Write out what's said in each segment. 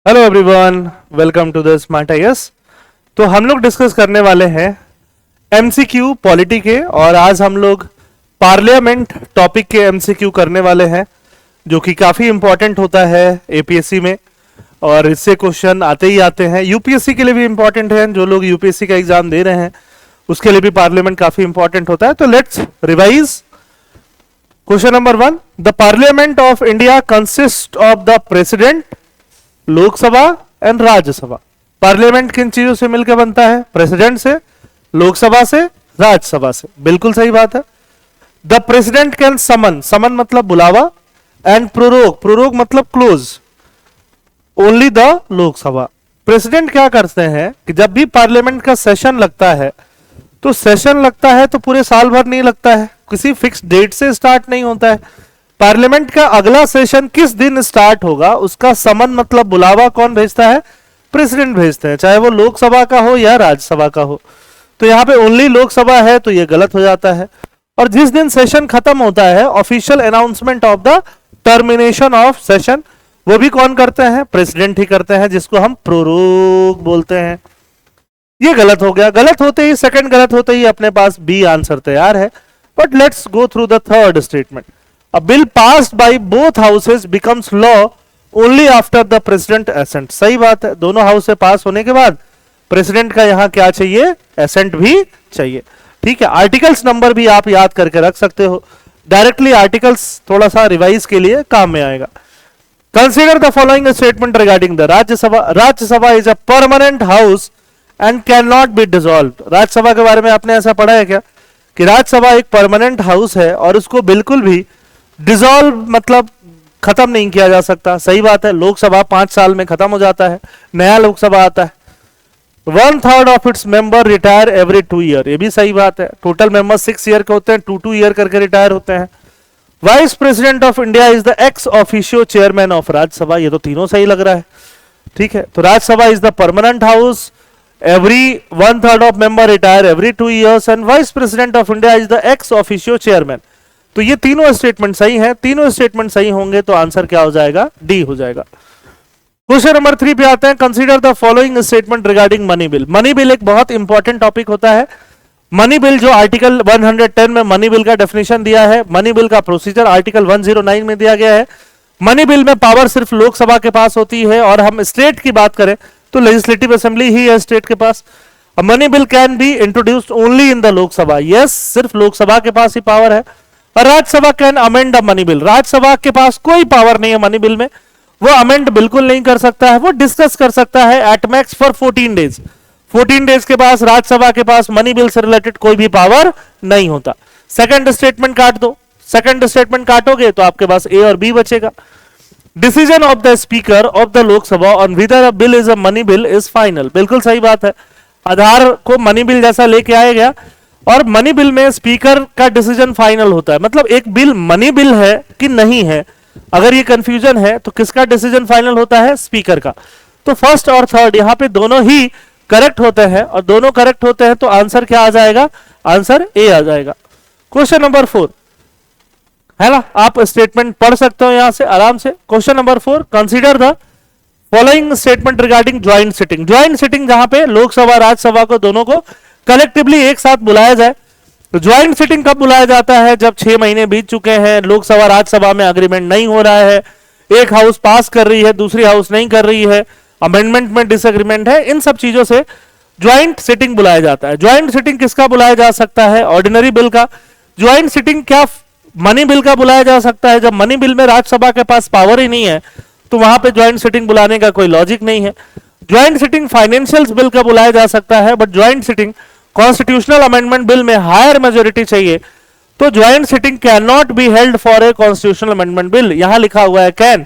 Hello everyone, welcome to the smart IAS. तो हम लोग डिस्कस करने वाले हैं एमसीक्यू पॉलिटी के, और आज हम लोग पार्लियामेंट टॉपिक के एमसीक्यू करने वाले हैं, जो कि काफी इंपॉर्टेंट होता है एपीएससी में, और इससे क्वेश्चन आते ही आते हैं। यूपीएससी के लिए भी इंपॉर्टेंट है, जो लोग यूपीएससी का एग्जाम दे रहे हैं उसके लिए भी पार्लियामेंट काफी इंपॉर्टेंट होता है। तो let's revise. Question number 1, the parliament of India consist of the president, Lok Sabha and Rajya Sabha. Parliament किन चीजों से मिलकर बनता है? प्रेसिडेंट से, लोकसभा से, राज्यसभा से। बिल्कुल सही बात है। द प्रेसिडेंट कैन समन, समन मतलब बुलावा, एंड प्रोरोग, प्रोरोग मतलब close only the Lok Sabha. President क्या करते हैं कि जब भी पार्लियामेंट का सेशन लगता है, तो सेशन लगता है तो पूरे साल भर नहीं लगता है, किसी फिक्स डेट से स्टार्ट नहीं होता है। पार्लियामेंट का अगला सेशन किस दिन स्टार्ट होगा, उसका समन मतलब बुलावा कौन भेजता है? प्रेसिडेंट भेजते हैं, चाहे वो लोकसभा का हो या राज्यसभा का हो। तो यहां पे ओनली लोकसभा है, तो ये गलत हो जाता है। और जिस दिन सेशन खत्म होता है, official announcement of the termination of session, वो भी कौन करते हैं? प्रेसिडेंट ही करते हैं, जिसको हम प्रोरोग बोलते हैं। ये गलत हो गया। गलत होते ही, सेकंड गलत होते ही अपने पास बी आंसर तैयार है। But let's go through the third statement. A bill passed by both houses becomes law only after the president assent। सही बात है, दोनों हाउस से पास होने के बाद प्रेसिडेंट का यहां क्या चाहिए? एसेंट भी चाहिए। ठीक है, आर्टिकल्स नंबर भी आप याद करके रख सकते हो, डायरेक्टली आर्टिकल्स थोड़ा सा रिवाइज के लिए काम में आएगा। Consider the following statement regarding the Rajya Sabha. Rajya Sabha is a permanent house and can not be dissolve. Rajya Sabha के बारे में आपने ऐसा पढ़ा है क्या कि राज्यसभा एक परमानेंट हाउस है और उसको बिल्कुल भी डिसॉल्व मतलब खत्म नहीं किया जा सकता? सही बात है, लोकसभा 5 साल में खत्म हो जाता है, नया लोकसभा आता है। 1/3 of its member retire every 2 year, ये भी सही बात है। टोटल मेंबर 6 ईयर के होते हैं, 2 ईयर करके रिटायर होते हैं। Vice president of India is the ex officio chairman of Rajya Sabha. ये तो तीनों सही लग रहा है। ठीक है, तो Rajya Sabha is the permanent house, every 1/3 of member retire every 2 years, and vice president of India is the ex officio chairman. तो ये तीनों स्टेटमेंट सही हैं। तीनों स्टेटमेंट सही होंगे तो आंसर क्या हो जाएगा? डी हो जाएगा। क्वेश्चन नंबर 3 पे आते हैं। Consider the following statement regarding money bill. Money bill एक बहुत इंपॉर्टेंट टॉपिक होता है। मनी बिल जो आर्टिकल 110 में मनी बिल का डेफिनेशन दिया है, मनी बिल का प्रोसीजर आर्टिकल 109 में दिया गया है। मनी बिल में पावर सिर्फ लोकसभा के पास होती है, और हम स्टेट की बात करें तो लेजिस्लेटिव असेंबली ही है स्टेट के पास। Money bill can be introduced only in the Lok Sabha. Yes, सिर्फ लोकसभा के पास ही पावर है। और Rajya Sabha can amend the money bill. Rajya Sabha के पास कोई पावर नहीं है मनी बिल में, वो अमेंड बिल्कुल नहीं कर सकता है, वो डिस्कस कर सकता है at max for 14 days. 14 days के पास राज्यसभा के पास मनी बिल से रिलेटेड कोई भी पावर नहीं होता। सेकंड स्टेटमेंट काट दो। सेकंड स्टेटमेंट काटोगे तो आपके पास ए और बी बचेगा। Decision of the speaker of the Lok Sabha on whether a bill is a money bill is final. बिल्कुल सही बात है, आधार को मनी बिल जैसा लेके आया गया, और मनी बिल में स्पीकर का डिसीजन फाइनल होता है। मतलब एक बिल मनी बिल है कि नहीं है, अगर ये कंफ्यूजन है तो किसका डिसीजन फाइनल होता है? स्पीकर का। तो फर्स्ट और थर्ड यहां पे दोनों ही करेक्ट होते हैं, और दोनों करेक्ट होते हैं तो आंसर क्या आ जाएगा? आंसर ए आ जाएगा। क्वेश्चन नंबर 4 है ना, आप स्टेटमेंट पढ़ सकते हो यहां से आराम से। Question number 4, consider the following statement regarding joint sitting. Joint sitting जहां पे लोकसभा राज्यसभा को दोनों को कलेक्टिवली एक साथ बुलाया जाए। तो ज्वाइंट सिटिंग कब बुलाया जाता है? जब 6 महीने बीत चुके हैं, लोकसभा राज्यसभा में अग्रीमेंट नहीं हो रहा है, एक हाउस पास कर रही है, दूसरी हाउस नहीं कर रही है, अमेंडमेंट में डिसएग्रीमेंट है, इन सब चीजों से ज्वाइंट सिटिंग बुलाया जाता है। ज्वाइंट सिटिंग किसका बुलाया जा सकता है? ऑर्डिनरी बिल का। ज्वाइंट सिटिंग क्या मनी बिल का बुलाया जा सकता है? जब मनी बिल में राज्यसभा के पास पावर ही नहीं है, तो वहां पे ज्वाइंट सिटिंग बुलाने का कोई लॉजिक नहीं है। ज्वाइंट सिटिंग फाइनेंशियल बिल का बुलाया जा सकता है, but joint sitting constitutional amendment bill में हायर मेजोरिटी चाहिए, तो joint sitting can not be held for a constitutional amendment bill. यहां लिखा हुआ है कैन,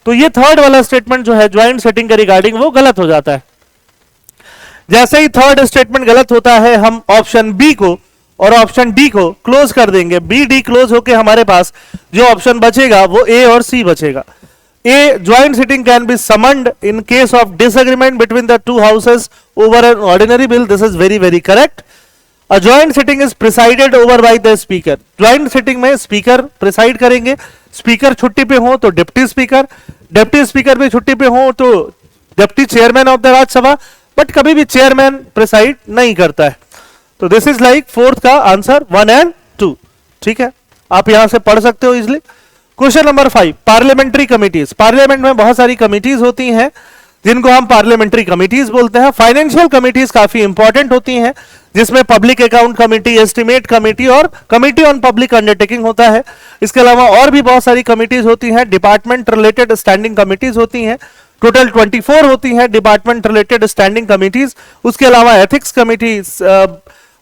तो ये थर्ड वाला स्टेटमेंट जो है ज्वाइंट सिटिंग के रिगार्डिंग वो गलत हो जाता है। जैसे ही थर्ड स्टेटमेंट गलत होता है, हम ऑप्शन बी को और ऑप्शन डी को क्लोज कर देंगे। बी डी क्लोज होके हमारे पास जो ऑप्शन बचेगा वो ए और सी बचेगा। A joint sitting can be summoned in case of disagreement between the two houses over an ordinary bill. This is very correct. A joint sitting is presided over by the speaker. Joint sitting में speaker preside करेंगे। Speaker छुट्टी पे हो तो deputy speaker भी छुट्टी पे हो तो deputy chairman of the Rajya Sabha, but कभी भी चेयरमैन प्रिसाइड नहीं करता है। तो दिस इज लाइक फोर्थ का आंसर 1 and 2। ठीक है, आप यहां से पढ़ सकते हो easily. Question number 5, parliamentary committees. Parliament में बहुत सारी कमिटीज होती हैं जिनको हम पार्लियामेंट्री कमिटीज बोलते हैं। फाइनेंशियल कमिटीज काफी इंपॉर्टेंट होती हैं, जिसमें public account committee, estimate committee और कमेटी ऑन पब्लिक अंडरटेकिंग होता है। इसके अलावा और भी बहुत सारी कमिटीज होती हैं, डिपार्टमेंट रिलेटेड स्टैंडिंग कमिटीज होती हैं, टोटल 24 होती हैं डिपार्टमेंट रिलेटेड स्टैंडिंग कमिटीज। उसके अलावा एथिक्स कमिटीज,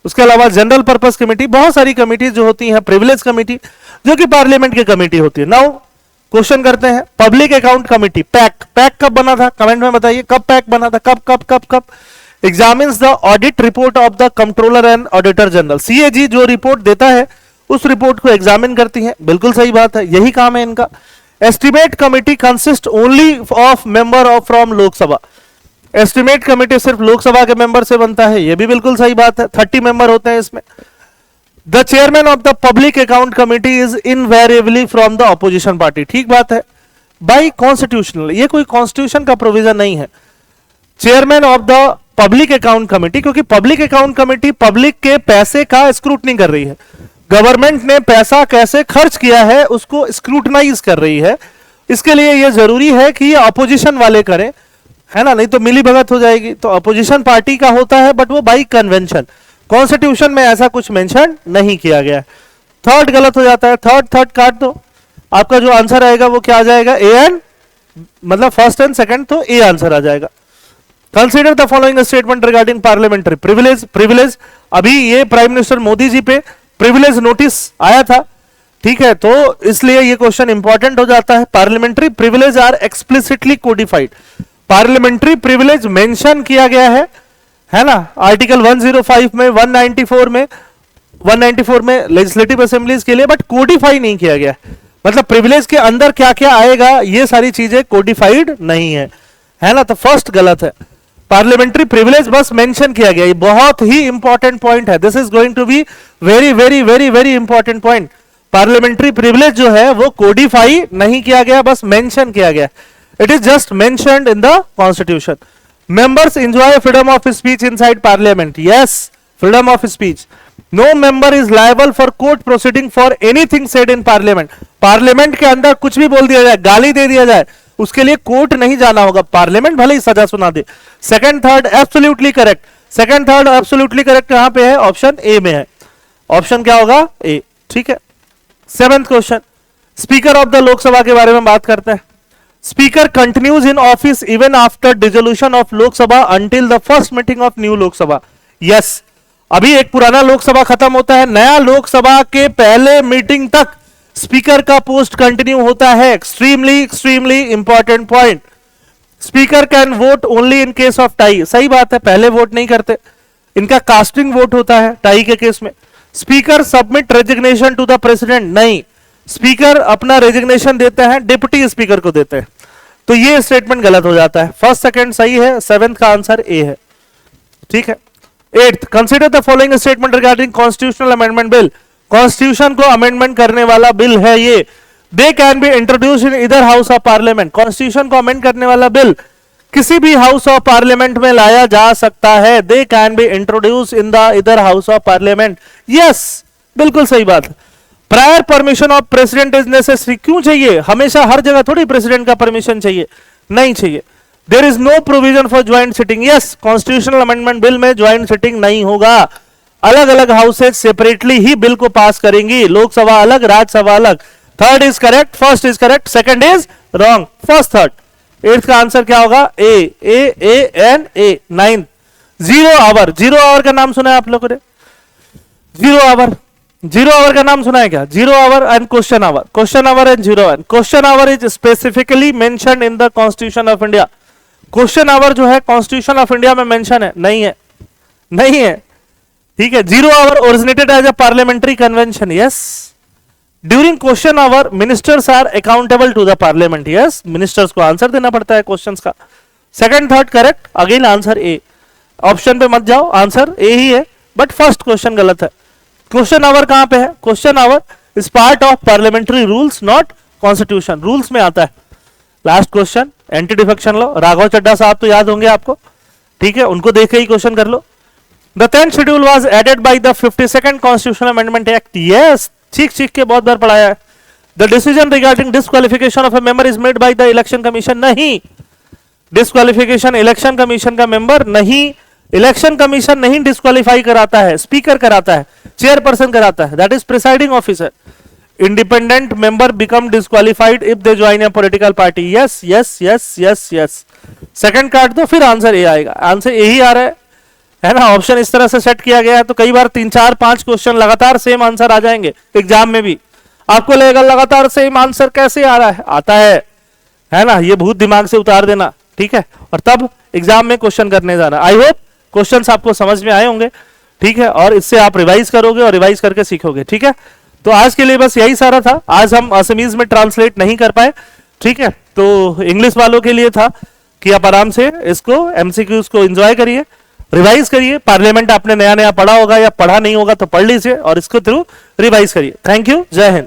उसके अलावा जनरल पर्पस कमेटी, बहुत सारी कमिटीज जो होती हैं, प्रिविलेज कमेटी जो कि पार्लियामेंट की कमेटी होती है। नाउ क्वेश्चन करते हैं, public account committee pack, pack कब बना था? कमेंट में बताइए कब पैक बना था, कब कब कब कब? Examines the audit report of the controller and auditor general. CAG जो रिपोर्ट देता है उस रिपोर्ट को एग्जामिन करती है, बिल्कुल सही बात है, यही काम है इनका। Estimate committee consist only of member of from Lok Sabha. Estimate committee सिर्फ लोकसभा के मेंबर से बनता है, यह भी बिल्कुल सही बात है, 30 मेंबर होते हैं इसमें। The chairman of the public account committee is invariably from the opposition party. ठीक बात है, बाई कॉन्स्टिट्यूशनल, ये कोई कॉन्स्टिट्यूशन का प्रोविजन नहीं है। Chairman of the public account committee, क्योंकि पब्लिक अकाउंट कमेटी पब्लिक के पैसे का स्क्रूटनी कर रही है, गवर्नमेंट ने पैसा कैसे खर्च किया है उसको स्क्रूटनाइज कर रही है। इसके लिए यह जरूरी है कि ये अपोजिशन वाले करें, है ना, नहीं तो मिली भगत हो जाएगी। तो अपोजिशन पार्टी का होता है, बट वो बाई कन्वेंशन, कॉन्स्टिट्यूशन में ऐसा कुछ मेंशन नहीं किया गया है। थर्ड गलत हो जाता है, थर्ड काट दो, आपका जो आंसर आएगा वो क्या आ जाएगा? ए एंड, मतलब फर्स्ट एंड सेकंड, तो ए आंसर आ जाएगा। Consider the following statement regarding parliamentary privilege. Privilege, अभी ये प्राइम मिनिस्टर मोदी जी पे प्रिविलेज नोटिस आया था, ठीक है, तो इसलिए ये क्वेश्चन इंपॉर्टेंट हो जाता है। Parliamentary privilege are explicitly codified. Parliamentary privilege mention किया गया है ना, आर्टिकल 105 में, 194 में लेजिस्लेटिव असेंबलीज के लिए, बट कोडिफाई नहीं किया गया। मतलब प्रिविलेज के अंदर क्या क्या आएगा ये सारी चीजें कोडिफाइड नहीं है ना, तो फर्स्ट गलत है। पार्लियामेंट्री प्रिविलेज बस मेंशन किया गया, ये बहुत ही इंपॉर्टेंट पॉइंट है। This is going to be very very very very important point. Parliamentary privilege जो है वो कोडिफाई नहीं किया गया, बस मेंशन किया गया। It is just mentioned in the constitution. Members enjoy freedom of speech inside parliament. Yes, freedom of speech. No member is liable for court proceeding for anything said in parliament. Parliament के अंदर कुछ भी बोल दिया जाए, गाली दे दिया जाए, उसके लिए कोर्ट नहीं जाना होगा, पार्लियामेंट भले ही सजा सुना दे। Second third absolutely correct, second third absolutely correct कहां पे है? ऑप्शन ए में है। ऑप्शन क्या होगा? ए। ठीक है, 7th question, speaker of the Lok Sabha के बारे में बात करते हैं। Speaker continues in office even after dissolution of Lok Sabha until the first meeting of new Lok Sabha. Yes, अभी एक पुराना लोकसभा खत्म होता है, नया लोकसभा के पहले मीटिंग तक स्पीकर का पोस्ट कंटिन्यू होता है। Extremely extremely important point. Speaker can vote only in case of tie. सही बात है, पहले वोट नहीं करते, इनका कास्टिंग वोट होता है टाई के केस में। Speaker submit resignation to the president, नहीं, स्पीकर अपना रेजिग्नेशन देते हैं, डिप्टी स्पीकर को देते हैं। तो ये स्टेटमेंट गलत हो जाता है। फर्स्ट सेकंड सही है, 7th का आंसर ए है। ठीक है, 8th, consider the following statement regarding constitutional amendment bill. Constitution को अमेंडमेंट करने वाला बिल है ये। दे कैन बी इंट्रोड्यूस इन इधर हाउस ऑफ पार्लियामेंट। कॉन्स्टिट्यूशन को अमेंड करने वाला बिल किसी भी हाउस ऑफ पार्लियामेंट में लाया जा सकता है। They can be introduce in the इधर हाउस ऑफ पार्लियामेंट। यस, बिल्कुल सही बात है। Prior permission of president is necessary. क्यों चाहिए? हमेशा हर जगह थोड़ी प्रेसिडेंट का परमिशन चाहिए, नहीं चाहिए। There is no provision for joint sitting. Yes, constitutional amendment bill में ज्वाइंट सिटिंग नहीं होगा, अलग अलग हाउसेज सेपरेटली ही बिल को पास करेंगी, लोकसभा अलग, राज्यसभा अलग। Third is correct, first is correct, second is wrong. First third. 8th का आंसर क्या होगा? A and A. 9th, 0 hour. 0 hour का नाम सुना है आप लोगों ने? 0 आवर, 0 आवर का नाम सुना है क्या? 0 hour and question hour, question hour and 0 hour. Question hour is specifically mentioned in the constitution of India. Question hour जो है कॉन्स्टिट्यूशन ऑफ इंडिया में मेंशन है? नहीं है, नहीं है। ठीक है, 0 hour originated as a parliamentary convention. Yes, during question hour ministers are accountable to the parliament. Yes, ministers को आंसर देना पड़ता है क्वेश्चंस का। Second third correct, again answer A. Option पे मत जाओ, आंसर ए ही है, बट फर्स्ट क्वेश्चन गलत है। क्वेश्चन आवर कहां पे है? Question hour is part of parliamentary rules, not constitution. Rules में आता है। Last question, anti defection law, Raghav Chadha साहब तो याद होंगे आपको, ठीक है, उनको देख के ही क्वेश्चन कर लो। The 10th schedule was added by the 52nd constitutional amendment act, yes, चीख के बहुत बार पढ़ाया है। The decision regarding disqualification of a member is made by the election commission, नहीं, डिस्क्वालिफिकेशन इलेक्शन कमीशन का मेंबर नहीं, इलेक्शन कमीशन नहीं डिस्क्वालीफाई कराता है, स्पीकर कराता है, चेयरपर्सन कराता है, that is presiding officer. Independent member become disqualified if they join a political party, yes yes yes yes yes. Second काट दो, फिर आंसर ए आएगा, आंसर यही आ रहा है ना, ऑप्शन इस तरह से सेट किया गया है तो कई बार 3 4 5 क्वेश्चन लगातार सेम आंसर आ जाएंगे एग्जाम में भी। आपको लगेगा लगातार सेम आंसर कैसे आ रहा है, आता है ना, ये भूत दिमाग से उतार देना, ठीक है, और तब एग्जाम में क्वेश्चन करने जाना। आई होप क्वेश्चंस आपको समझ में आए होंगे, ठीक है, और इससे आप रिवाइज करोगे और रिवाइज करके सीखोगे, ठीक है। तो आज के लिए बस यही सारा था, आज हम असमीज में ट्रांसलेट नहीं कर पाए, ठीक है, तो इंग्लिश वालों के लिए था कि आप आराम से इसको एमसीक्यूज को एंजॉय करिए, रिवाइज करिए। पार्लियामेंट आपने नया नया पढ़ा होगा या पढ़ा नहीं होगा तो पढ़ लीजिए और इसको थ्रू रिवाइज करिए। थैंक यू, जय हिंद।